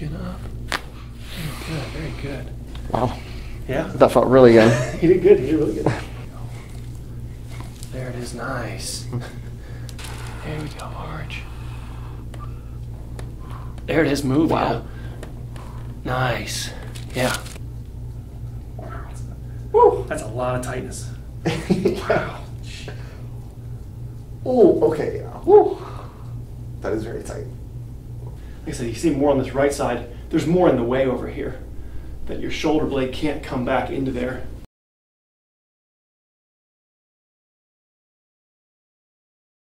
Chin up. Very good, very good. Wow. Yeah? That felt really good. You did good, you did really good. There it is, nice. There we go, arch. There it is, move. Wow. Nice. Yeah. Woo! That's a lot of tightness. Yeah. Oh, okay. Woo. That is very tight. Like I said, you see more on this right side. There's more in the way over here that your shoulder blade can't come back into there.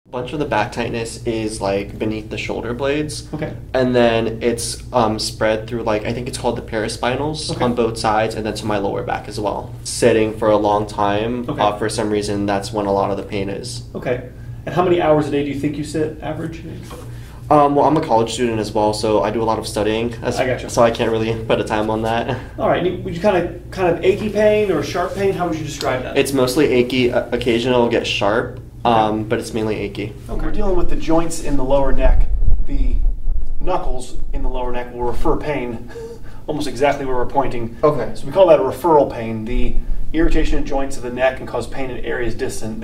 A bunch of the back tightness is like beneath the shoulder blades. Okay. And then it's spread through like, I think it's called the paraspinals on both sides, and then to my lower back as well. Sitting for a long time, for some reason, that's when a lot of the pain is. Okay. And how many hours a day do you think you sit, average? Well, I'm a college student as well, so I do a lot of studying. I gotcha. So I can't really put a time on that. All right. Would you kind of achy pain or sharp pain? How would you describe that? It's mostly achy. Occasionally it'll get sharp, but it's mainly achy. Okay. We're dealing with the joints in the lower neck. The knuckles in the lower neck will refer pain almost exactly where we're pointing. Okay. So we call that a referral pain. The irritation in joints of the neck can cause pain in areas distant.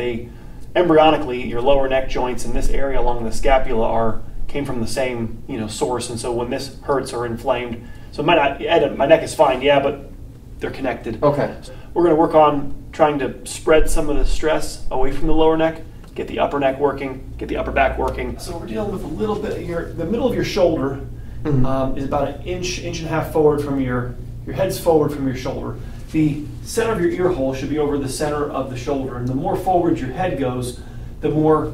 Embryonically, your lower neck joints in this area along the scapula came from the same source, and so when this hurts or inflamed, so my neck is fine, yeah, but they're connected. Okay. We're going to work on trying to spread some of the stress away from the lower neck, get the upper neck working, get the upper back working. So we're dealing with a little bit here. The middle of your shoulder is about an inch and a half forward from your head's forward from your shoulder. The center of your ear hole should be over the center of the shoulder, and the more forward your head goes, the more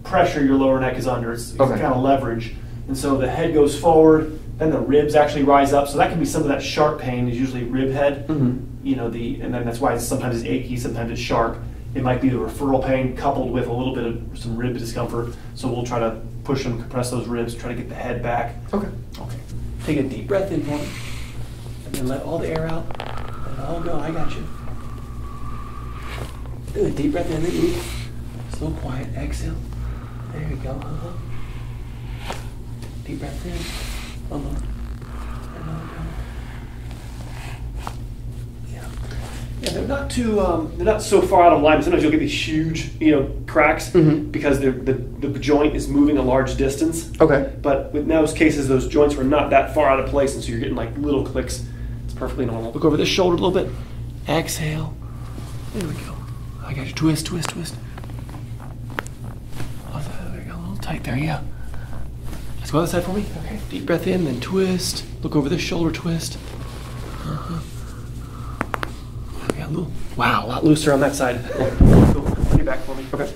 pressure your lower neck is under. It's kind of leverage. And so the head goes forward, then the ribs actually rise up. So that can be some of that sharp pain, is usually rib head. And then that's why sometimes it's achy, sometimes it's sharp. It might be the referral pain coupled with a little bit of some rib discomfort. So we'll try to push and compress those ribs, try to get the head back. Okay. Take a deep breath in for me, and then let all the air out. Let it all go. I got you. Do a deep breath in, then slow, quiet, exhale. There you go. Deep breath in. One more. Yeah, they're not too. They're not so far out of line. Sometimes you'll get these huge, cracks because the joint is moving a large distance. Okay. But with those cases, those joints were not that far out of place, and so you're getting like little clicks. It's perfectly normal. Look over this shoulder a little bit. Exhale. There we go. I got you. Twist, twist, twist. Tight there, yeah. Let's go other side for me. Okay. Deep breath in, then twist. Look over this shoulder, twist. Yeah, wow, a lot looser on that side. Go, put it back for me. Okay.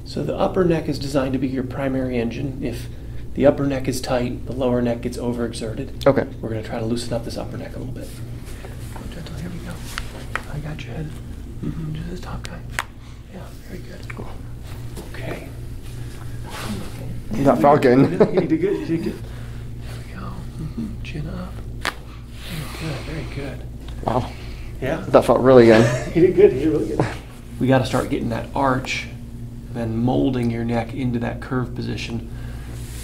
So the upper neck is designed to be your primary engine. If the upper neck is tight, the lower neck gets overexerted. Okay. We're going to try to loosen up this upper neck a little bit. Go gentle, here we go. I got your head. Just this top guy. Yeah, very good. Cool. Okay. That felt good. You did good, you did good. There we go. Chin up. Very good, very good. Wow. Yeah? That felt really good. You did good, you did really good. We got to start getting that arch, then molding your neck into that curved position.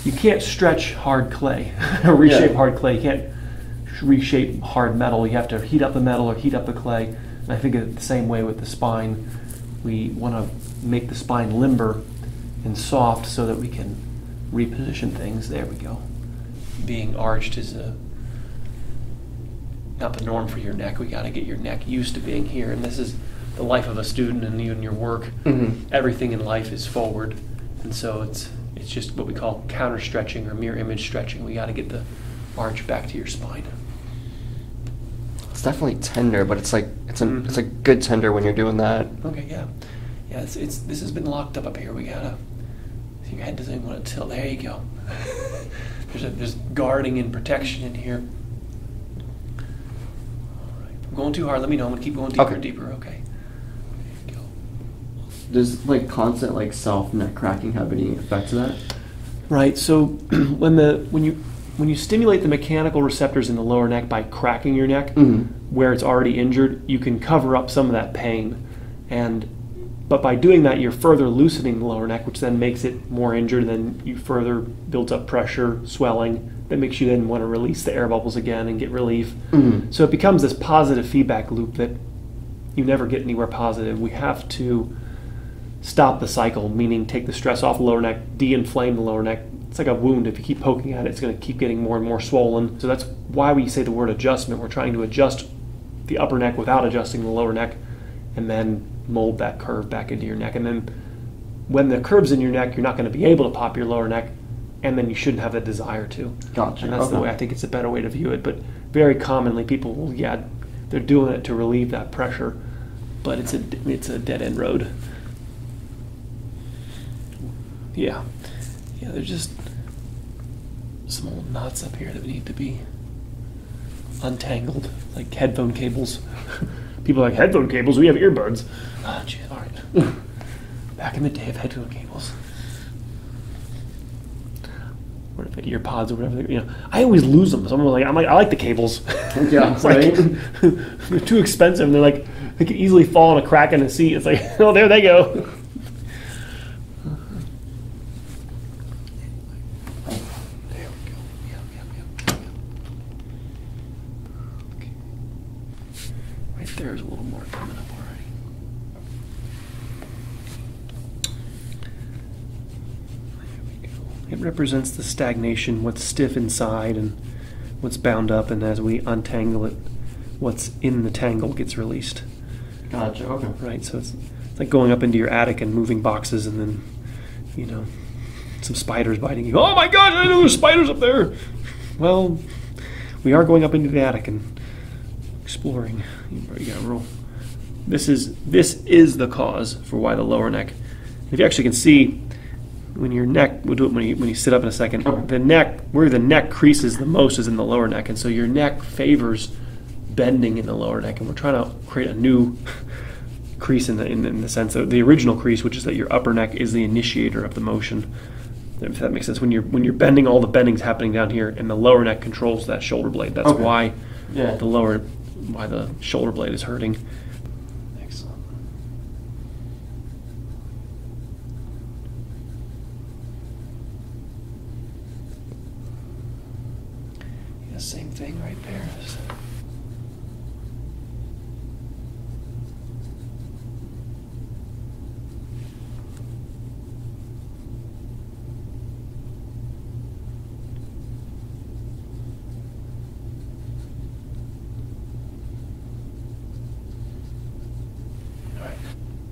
You can't stretch hard clay, or reshape hard clay. You can't reshape hard metal. You have to heat up the metal or heat up the clay. And I think the same way with the spine. We want to make the spine limber and soft so that we can reposition things. There we go. Being arched is not the norm for your neck. We got to get your neck used to being here, and this is the life of a student, and even your work. Everything in life is forward, and so it's just what we call counter stretching or mirror image stretching. We got to get the arch back to your spine. It's definitely tender, but it's a good tender when you're doing that. Okay, yeah. This has been locked up here. We gotta. Your head doesn't even want to tilt. There you go. There's guarding and protection in here. All right. If I'm going too hard, let me know. I'm gonna keep going deeper and deeper. Okay. There you go. Does constant self neck cracking have any effect to that? Right. So when you stimulate the mechanical receptors in the lower neck by cracking your neck where it's already injured, you can cover up some of that pain. But by doing that, you're further loosening the lower neck, which then makes it more injured, and then you further builds up pressure, swelling, that makes you then want to release the air bubbles again and get relief. So it becomes this positive feedback loop that you never get anywhere positive. We have to stop the cycle, meaning take the stress off the lower neck, de-inflame the lower neck. It's like a wound. If you keep poking at it, it's going to keep getting more and more swollen. So that's why we say the word adjustment. We're trying to adjust the upper neck without adjusting the lower neck, and then mold that curve back into your neck. And then when the curve's in your neck, you're not going to be able to pop your lower neck, and then you shouldn't have the desire to. Gotcha. And that's the way I think it's a better way to view it. But very commonly, people will, they're doing it to relieve that pressure, but it's a dead end road. Yeah, there's just some old knots up here that need to be untangled, like headphone cables. People are like, headphone cables? We have earbuds. Oh, gee, all right. Back in the day of headphone cables. Or the ear pods or whatever. I always lose them. So I'm like, I like the cables. Yeah, it's right. They're too expensive. And they can easily fall in a crack in the seat. It's like, oh, there they go. There's a little more coming up already. There we go. It represents the stagnation, what's stiff inside and what's bound up, and as we untangle it, what's in the tangle gets released. Gotcha, okay. Right, so it's like going up into your attic and moving boxes and then, some spiders biting you. Oh my God, I know there's spiders up there! Well, we are going up into the attic and exploring. You gotta roll. This is the cause for why the lower neck. If you actually can see, when your neck, we'll do it when you sit up in a second. Okay. The neck, where the neck creases the most, is in the lower neck, and so your neck favors bending in the lower neck, and we're trying to create a new crease in the sense that the original crease, which is that your upper neck is the initiator of the motion. If that makes sense, when you're bending, all the bending's happening down here, and the lower neck controls that shoulder blade. That's why why the shoulder blade is hurting. Excellent. Yeah, same thing right there.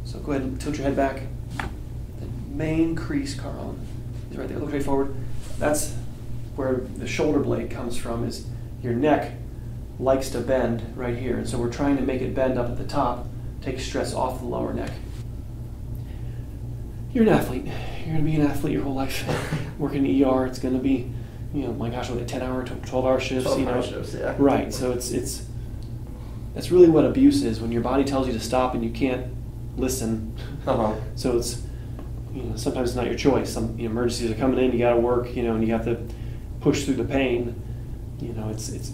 So go ahead and tilt your head back. The main crease, Carl, is right there. Look right forward. That's where the shoulder blade comes from, is your neck likes to bend right here. And so we're trying to make it bend up at the top, take stress off the lower neck. You're an athlete. You're going to be an athlete your whole life. Working in ER, it's going to be, my gosh, what, 10-hour, 12-hour shifts? 12-hour shifts, yeah. Right, so that's really what abuse is, when your body tells you to stop and you can't listen. So it's, sometimes it's not your choice. Some emergencies are coming in, you got to work, and you have to push through the pain. It's.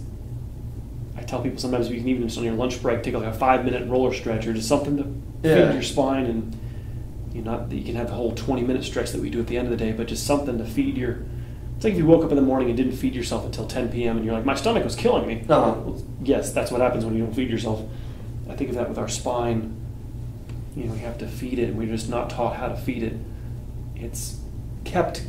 I tell people sometimes you can even just on your lunch break take like a 5-minute roller stretch or just something to feed your spine, and not that you can have the whole 20-minute stretch that we do at the end of the day, but just something to feed your. It's like if you woke up in the morning and didn't feed yourself until 10 p.m. and you're like, my stomach was killing me. Well, yes, that's what happens when you don't feed yourself. I think of that with our spine. We have to feed it, and we're just not taught how to feed it. It's kept,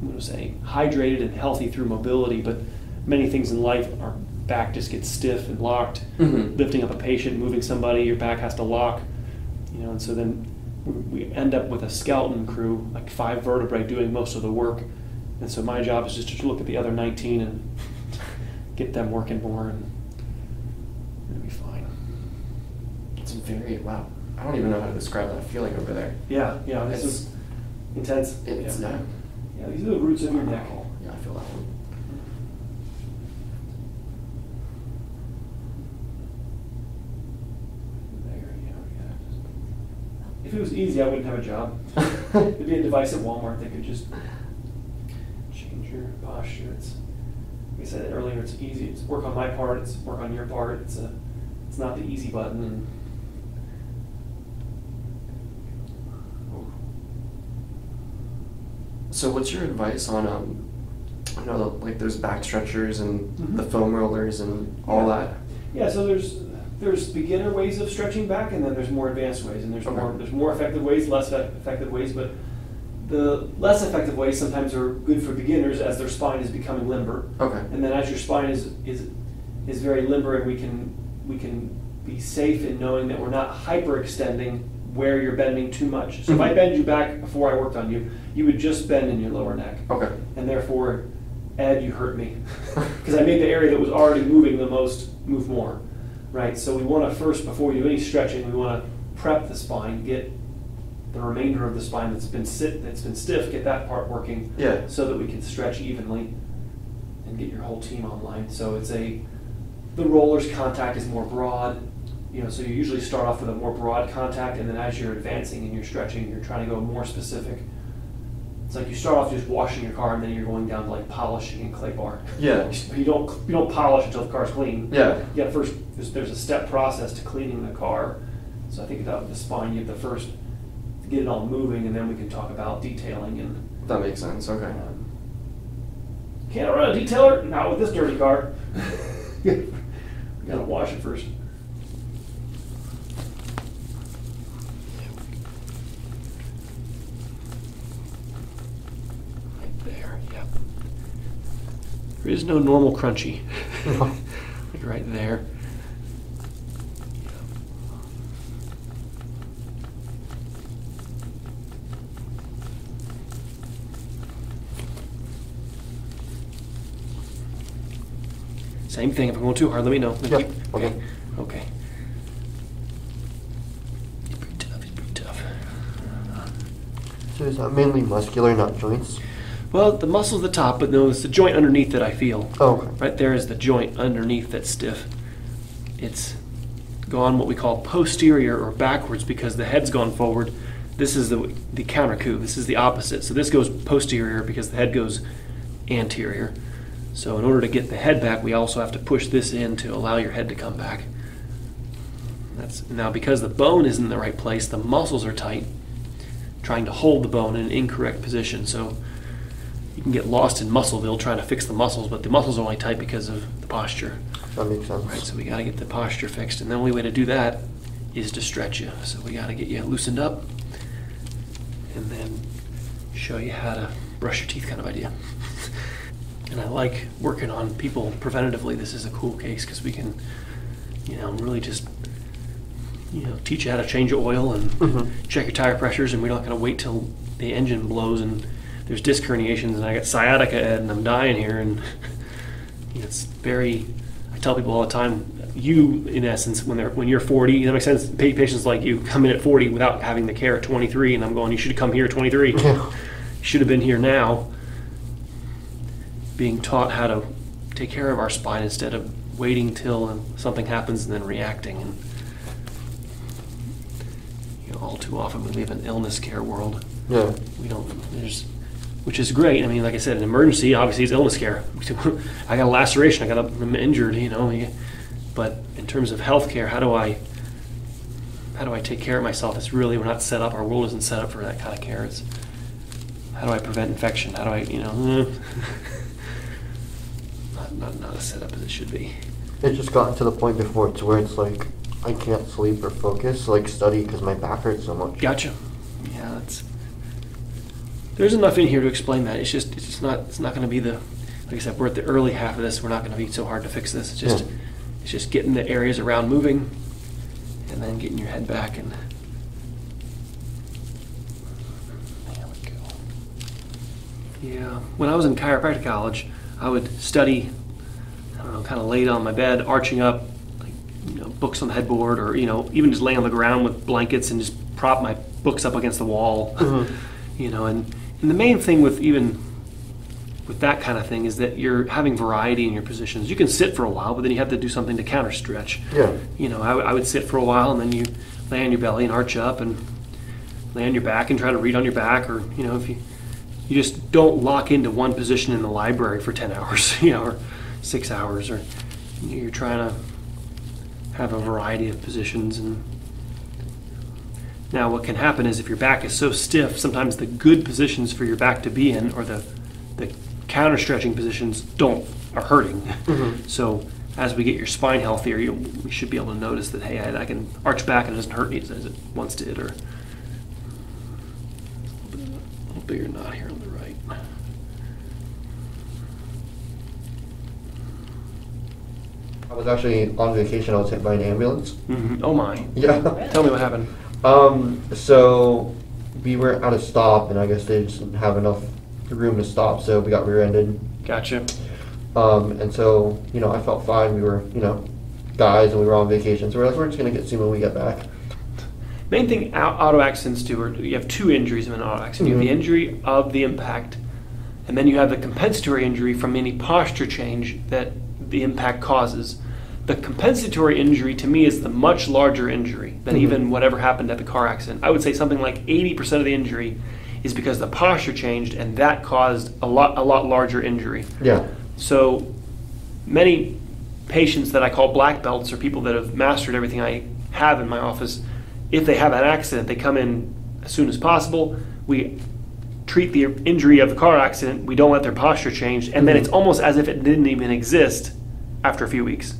hydrated and healthy through mobility, but many things in life, our back just gets stiff and locked. Lifting up a patient, moving somebody, your back has to lock. And so then we end up with a skeleton crew, like 5 vertebrae doing most of the work. And so my job is just to look at the other 19 and get them working more, and it'll be fine. It's wow. I don't even know how to describe that feeling over there. Yeah, this is intense. It's yeah, these are the roots of your neck. Yeah, I feel that one. There, yeah. If it was easy, I wouldn't have a job. There'd be a device at Walmart that could just change your posture. It's, like I said earlier, it's easy. It's work on my part. It's work on your part. It's not the easy button. And so what's your advice on I know, like there's back stretchers and the foam rollers and all that. Yeah, so there's beginner ways of stretching back, and then there's more advanced ways, and there's more effective ways, less effective ways. But the less effective ways sometimes are good for beginners as their spine is becoming limber. Okay. And then as your spine is very limber, and we can be safe in knowing that we're not hyperextending where you're bending too much. So if I bend you back before I worked on you, you would just bend in your lower neck. Okay. And therefore, Ed, you hurt me. Because I made the area that was already moving the most move more. Right? So we want to first, before we do any stretching, we want to prep the spine, get the remainder of the spine that's been stiff, get that part working, so that we can stretch evenly and get your whole team online. So the roller's contact is more broad. So you usually start off with a more broad contact, and then as you're advancing and you're stretching, you're trying to go more specific. It's like you start off just washing your car, and then you're going down to like polishing and clay bar. Yeah. You don't polish until the car's clean. Yeah. Yeah. First, there's a step process to cleaning the car. So I think about the spine, you have to first get it all moving, and then we can talk about detailing and. That makes sense. Okay. Can't I run a detailer? Not with this dirty car. We gotta wash it first. There is no normal crunchy. Like right there. Same thing. If I'm going too hard, let me know. Yep. Okay. Okay. It's pretty tough. So is that mainly muscular, not joints? Well, the muscle's the top, but no, it's the joint underneath that I feel. Oh, okay. Right there is the joint underneath that's stiff. It's gone what we call posterior or backwards because the head's gone forward. This is the counter coup. This is the opposite. So this goes posterior because the head goes anterior. So in order to get the head back, we also have to push this in to allow your head to come back. Now because the bone isn't in the right place, the muscles are tight, trying to hold the bone in an incorrect position. So you can get lost in Muscleville trying to fix the muscles, but the muscles are only tight because of the posture. That makes sense. Right, so we got to get the posture fixed, and the only way to do that is to stretch you. So we got to get you loosened up, and then show you how to brush your teeth, kind of idea. And I like working on people preventatively. This is a cool case because we can, really just, teach you how to change your oil and check your tire pressures, and we're not going to wait till the engine blows and there's disc herniations and I got sciatica, Ed, and I'm dying here. And it's very, I tell people all the time, you, in essence, when you're 40, that makes sense, patients like you come in at 40 without having the care at 23, and I'm going, you should have come here at 23. You should have been here now, being taught how to take care of our spine instead of waiting till something happens and then reacting. And all too often we live in an illness care world. Yeah. Which is great. I mean, like I said, an emergency obviously is illness care. I got a laceration, I'm injured, But in terms of healthcare, how do I take care of myself? It's really, we're not set up. Our world isn't set up for that kind of care. It's how do I prevent infection? How do I, not as set up as it should be. It's just gotten to the point before to where it's like I can't sleep or focus, like study, because my back hurts so much. Gotcha. Yeah, there's enough in here to explain that. It's not going to be like I said, we're at the early half of this. We're not going to be so hard to fix this. It's just getting the areas around moving, and then getting your head back. And there we go. Yeah, when I was in chiropractic college, I would study, kind of laid on my bed, arching up, books on the headboard, or even just laying on the ground with blankets and just prop my books up against the wall. And the main thing with that kind of thing is that you're having variety in your positions. You can sit for a while, but then you have to do something to counter stretch. Yeah. I would sit for a while, and then you lay on your belly and arch up and lay on your back and try to read on your back, or if you just don't lock into one position in the library for 10 hours, or 6 hours, or you're trying to have a variety of positions. And now what can happen is if your back is so stiff, sometimes the good positions for your back to be in, or the counter stretching positions are hurting. So as we get your spine healthier, we should be able to notice that, hey, I can arch back and it doesn't hurt me as it once did. Or a little bigger knot here on the right. I was actually on vacation. I was hit by an ambulance. Oh my. Yeah. Tell me what happened. So we were at a stop, and I guess they just didn't have enough room to stop, so we got rear-ended. Gotcha. And so, I felt fine. We were, guys, and we were on vacation, so we're like, we're just going to get seen when we get back. Main thing auto accidents do, or you have two injuries in an auto accident. You have the injury of the impact, and then you have the compensatory injury from any posture change that the impact causes. The compensatory injury, to me, is the much larger injury than even whatever happened at the car accident. I would say something like 80% of the injury is because the posture changed, and that caused a lot larger injury. Yeah. So many patients that I call black belts, or people that have mastered everything I have in my office, if they have an accident, they come in as soon as possible. We treat the injury of the car accident. We don't let their posture change, and then it's almost as if it didn't even exist after a few weeks,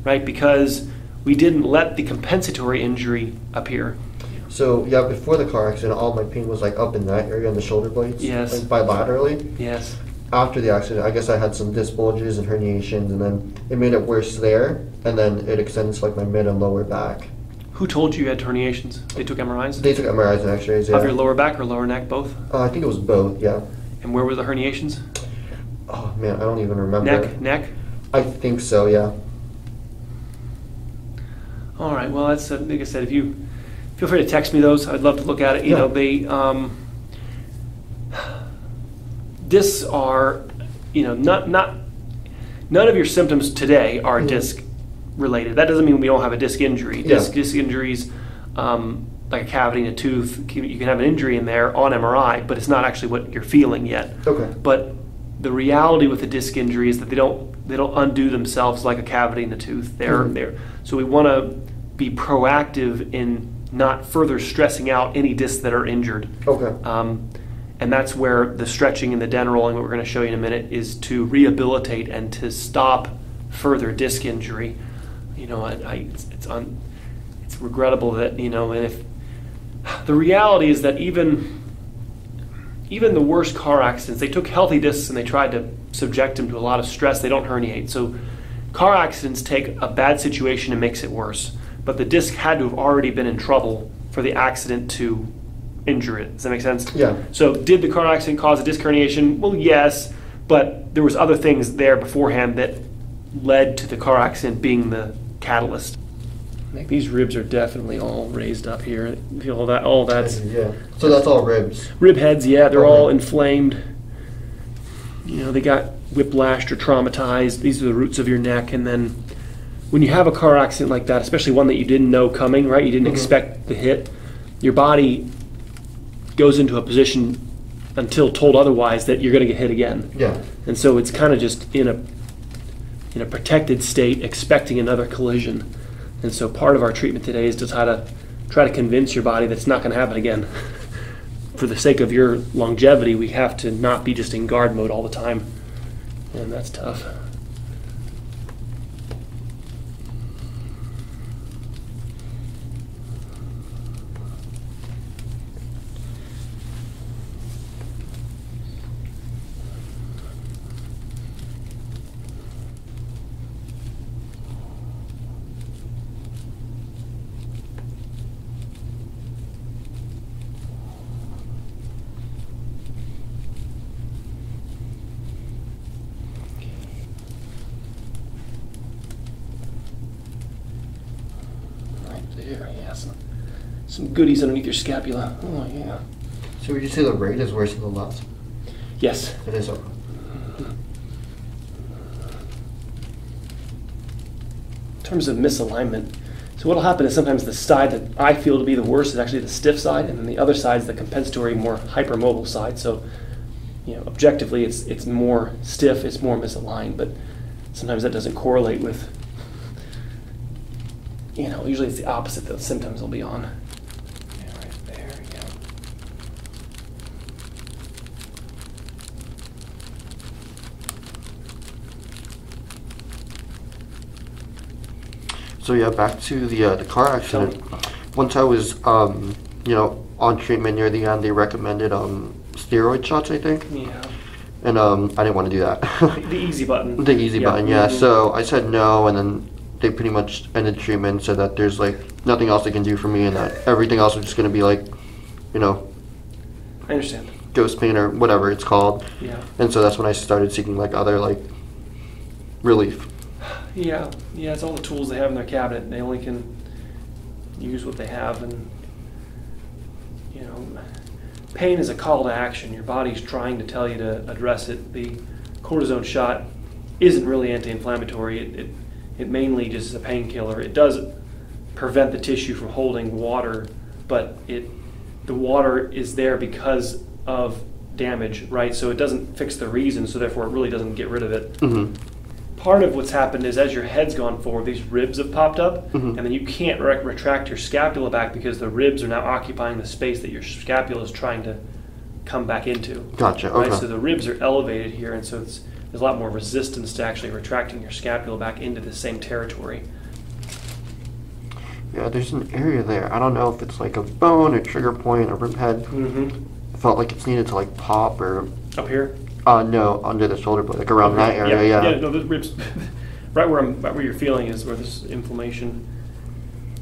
right? Because we didn't let the compensatory injury appear. So, yeah, before the car accident, all my pain was like up in that area on the shoulder blades. Yes. Like bilaterally. Yes. After the accident, I guess I had some disc bulges and herniations, and then it made it worse there, and then it extended to like my mid and lower back. Who told you you had herniations? They took MRIs? They took MRIs and x-rays, yeah. Of your lower back or lower neck, both? I think it was both, yeah. And where were the herniations? Oh, man, I don't even remember. Neck? I think so, yeah. All right, well, that's, like I said, if you feel free to text me those. I'd love to look at it. You know, they, discs are, none of your symptoms today are disc related. That doesn't mean we don't have a disc injury. Disc injuries, like a cavity in a tooth, you can have an injury in there on MRI, but it's not actually what you're feeling yet. Okay. But the reality with a disc injury is that they don't undo themselves like a cavity in a tooth. They're there. So we want to be proactive in not further stressing out any discs that are injured. Okay. And that's where the stretching and the den rolling, what we're going to show you in a minute, is to rehabilitate and to stop further disc injury. It's regrettable that, and if the reality is that even the worst car accidents, they took healthy discs and they tried to subject them to a lot of stress. They don't herniate. So car accidents take a bad situation and makes it worse. But the disc had to have already been in trouble for the accident to injure it. Does that make sense? Yeah. So did the car accident cause a disc herniation? Well, yes, but there was other things there beforehand that led to the car accident being the catalyst. Like these ribs are definitely all raised up here. Feel all that's yeah. So that's all ribs. Rib heads, yeah, they're all inflamed. They got whiplashed or traumatized. These are the roots of your neck. And then when you have a car accident like that, especially one that you didn't know coming, right? You didn't expect the hit. Your body goes into a position until told otherwise that you're going to get hit again. Yeah. And so it's kind of just in a protected state, expecting another collision. And so part of our treatment today is to try to convince your body that it's not going to happen again. For the sake of your longevity, we have to not be just in guard mode all the time. And that's tough. There, yeah, some goodies underneath your scapula. Oh, yeah. So would you say the right is worse than the left? Yes. It is. In terms of misalignment, so what'll happen is sometimes the side that I feel to be the worst is actually the stiff side, and then the other side is the compensatory, more hypermobile side. So, objectively, it's more stiff, it's more misaligned, but sometimes that doesn't correlate with. Usually it's the opposite that the symptoms will be on. Yeah, right there, yeah. So yeah, back to the car accident. Once I was you know, on treatment near the end, they recommended steroid shots, I think. Yeah. And I didn't want to do that. The easy button. The easy button, yeah. Mm-hmm. So I said no, and then they pretty much ended treatment, said that there's like nothing else they can do for me, and that everything else is just going to be like, you know, I understand. ghost pain or whatever it's called. Yeah. And so that's when I started seeking like other like relief. Yeah, it's all the tools they have in their cabinet. They only can use what they have, and you know, pain is a call to action. Your body's trying to tell you to address it. The cortisone shot isn't really anti-inflammatory. It mainly just is a painkiller. It does prevent the tissue from holding water, but the water is there because of damage, right? So it doesn't fix the reason, so therefore it really doesn't get rid of it. Mm-hmm. Part of what's happened is as your head's gone forward, these ribs have popped up, Mm-hmm. and then you can't retract your scapula back because the ribs are now occupying the space that your scapula is trying to come back into. Gotcha. Okay. Right? So the ribs are elevated here, and so there's a lot more resistance to actually retracting your scapula back into the same territory. Yeah, there's an area there. I don't know if it's like a bone, a trigger point, a rib head. Mm-hmm. I felt like it's needed to like pop or. Up here? No, under the shoulder blade, like around that area. Yeah. No, the ribs, right where you're feeling is where this inflammation.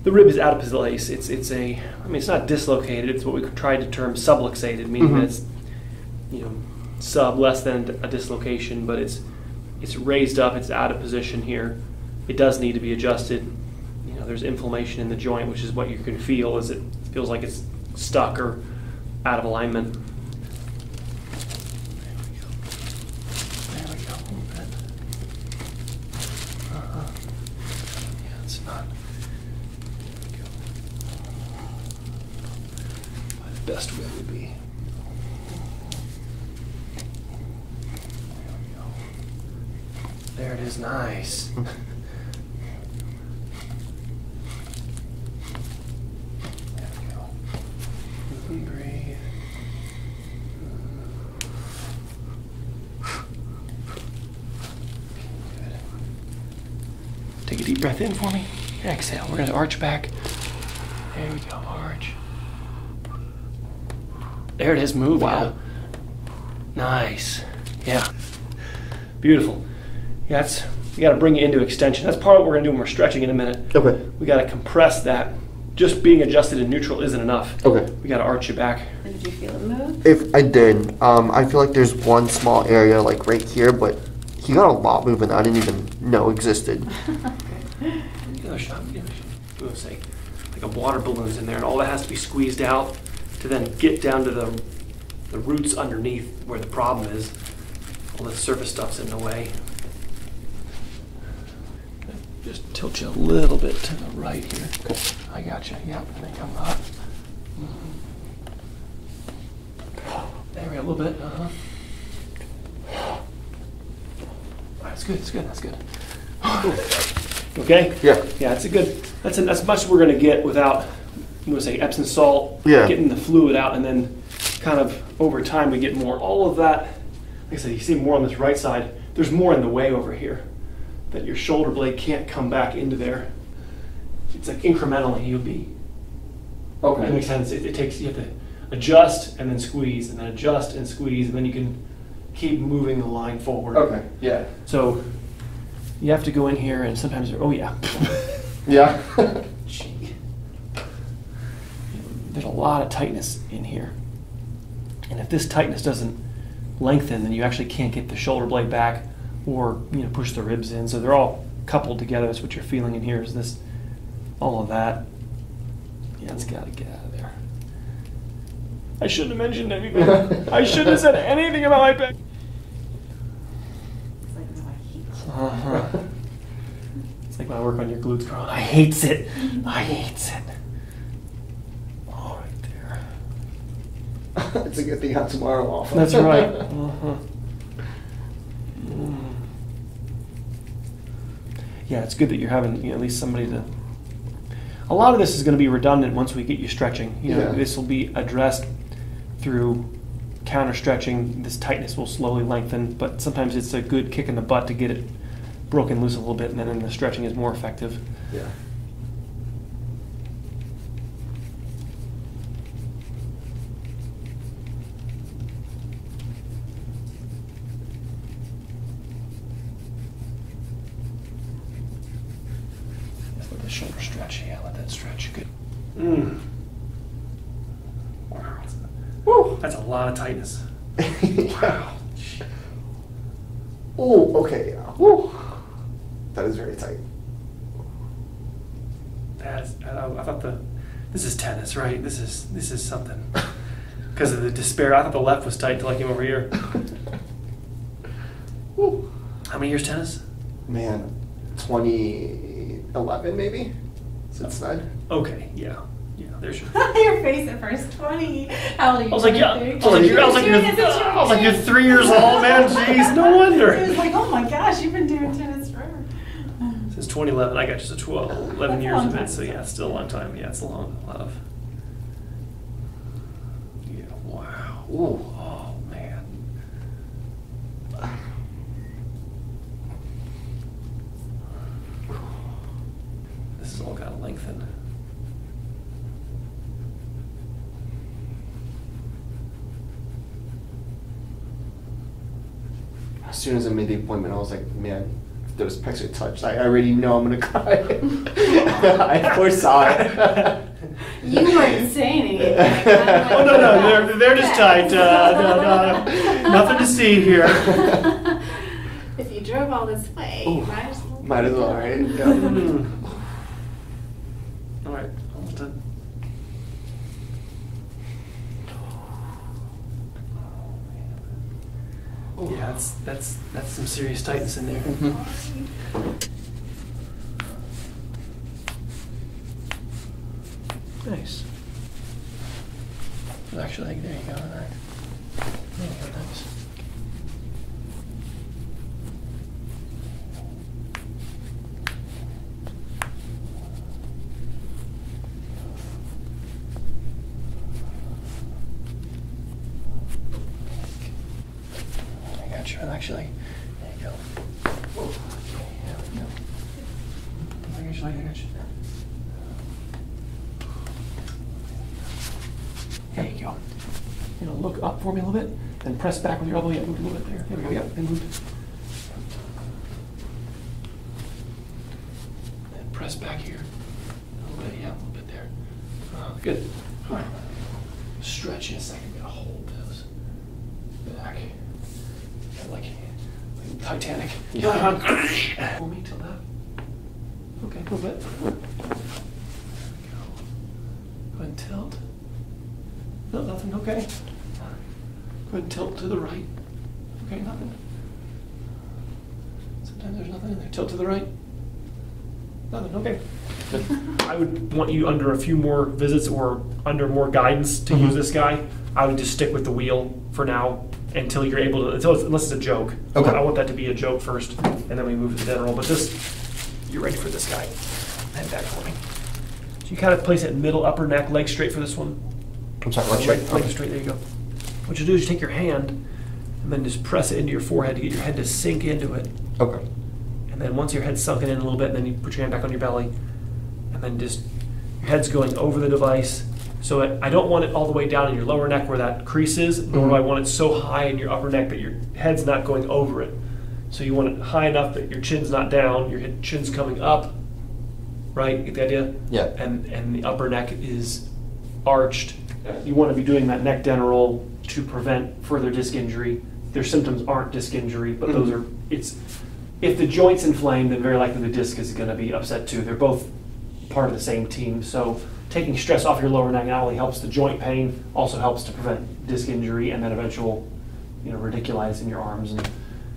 The rib is out of place. It's not dislocated. It's what we tried to term subluxated, meaning that it's, you know, sub less than a dislocation, but it's raised up. It's out of position here. It does need to be adjusted. You know, there's inflammation in the joint, which is what you can feel as it feels like it's stuck or out of alignment. Best way would be. There it is, nice. There we go. Breathe. Good. Take a deep breath in for me. Exhale. We're going to arch back. There we go, arch. There it is, move. Wow. Nice. Yeah. Beautiful. Yeah, we got to bring it into extension. That's part of what we're going to do when we're stretching in a minute. Okay. We got to compress that. Just being adjusted in neutral isn't enough. Okay. We got to arch it back. Did you feel it move? If I did, I feel like there's one small area like right here, but he got a lot moving I didn't even know existed. Another shot. We'll say like a water balloon's in there, and all that has to be squeezed out to then get down to the roots underneath where the problem is. All the surface stuff's in the way. Just tilt you a little bit to the right here. Okay. I got you. Yep. And then come up. There we go. A little bit. That's good. That's good. That's good. Okay. Yeah. Yeah. It's a good. That's as much as we're going to get without. I'm going to say Epsom salt. Yeah. Getting the fluid out, and then kind of over time we get more. All of that. Like I said, you see more on this right side. There's more in the way over here that your shoulder blade can't come back into there. It's like incrementally you'll be. Okay. That makes sense. It takes, you have to adjust and then squeeze and then adjust and squeeze, and then you can keep moving the line forward. Okay. Yeah. So you have to go in here and sometimes, oh yeah. Yeah. Gee. There's a lot of tightness in here. And if this tightness doesn't lengthen, then you actually can't get the shoulder blade back or, you know, push the ribs in. So they're all coupled together. That's what you're feeling in here is this, all of that. Yeah, it's got to get out of there. I shouldn't have mentioned anything. I shouldn't have said anything about my back. It's like, no, I hate it. Uh-huh. It's like when I work on your glutes, girl. I hates it. I hates it. All right there. It's a good thing I have tomorrow off. That's right. Uh-huh. Yeah, it's good that you're having, you know, at least somebody to. A lot of this is going to be redundant once we get you stretching. You know, Yeah. this will be addressed through counter stretching. This tightness will slowly lengthen, but sometimes it's a good kick in the butt to get it broken loose a little bit, and then the stretching is more effective. Yeah. the shoulder stretch. Yeah, let that stretch. Good. Wow. Woo! That's a lot of tightness. Wow. Oh, okay. Woo. That is very tight. That's, I thought this is tennis, right? This is something. Because of the despair. I thought the left was tight until I came over here. Woo. How many years tennis? Man, 2011 maybe? Since then. Okay, yeah. There's your... Your face at first, 20. How old are you? I was like, yeah. I was like, you're 3 years old, man. Jeez, no wonder. He was like, oh my gosh, you've been doing tennis forever. Since 2011, I got just 11 That's a years long of it, time. so yeah, it's still a long time. Yeah, it's a lot of. Yeah, wow. Ooh. Oh, man. This is all got to lengthen. As soon as I made the appointment, I was like, man, if those pecs are touched, I already know I'm gonna cry. I foresaw it. You weren't saying anything. Oh, no, they're just tight. No, nothing to see here. If you drove all this way, Ooh, you might as well. Might as well, right? Yeah. All right, almost done. Yeah, that's some serious tightness in there. Nice. Actually, there you go. All right. There you go. Nice. I got you. Actually, there you go. There we go. I got you. There you go. Look up for me a little bit, then press back with your elbow. Yeah, move a little bit there. There we go. Yeah, and move. Then press back here. A little bit. Yeah, a little bit there. Good. All right. Stretch in a second. Gotta hold those back. Like Titanic. Pull me till that. Okay, a little bit. There we go. Go ahead and tilt. No, nothing. Okay. Go ahead and tilt to the right. Okay, nothing. Sometimes there's nothing in there. Tilt to the right. Nothing. Okay. I would want you under a few more visits or under more guidance to use this guy. I would just stick with the wheel for now until you're able to, unless it's a joke. Okay. I want that to be a joke first, and then we move to the general. But just, you're ready for this guy. Head back for me. So you kind of place it middle, upper neck, leg straight for this one. I'm sorry, Leg straight, there you go. What you do is you take your hand and then just press it into your forehead to get your head to sink into it. Okay. And then once your head's sunken in a little bit, then you put your hand back on your belly. And then just, your head's going over the device. So I don't want it all the way down in your lower neck where that crease is, nor do I want it so high in your upper neck that your head's not going over it. So you want it high enough that your chin's not down, your chin's coming up, right? Get the idea? Yeah. And the upper neck is arched. You want to be doing that neck down roll to prevent further disc injury. Their symptoms aren't disc injury, but those are, if the joint's inflamed, then very likely the disc is going to be upset too. They're both part of the same team. So taking stress off your lower neck not only helps the joint pain, also helps to prevent disc injury and then eventual, radiculitis in your arms. And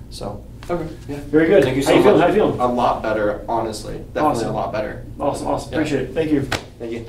so, Okay. Yeah. very good. Thank you so How you much. feeling? How you feeling? A lot better, honestly. Definitely Awesome. a lot better. Awesome. Yeah. Appreciate it. Thank you. Thank you.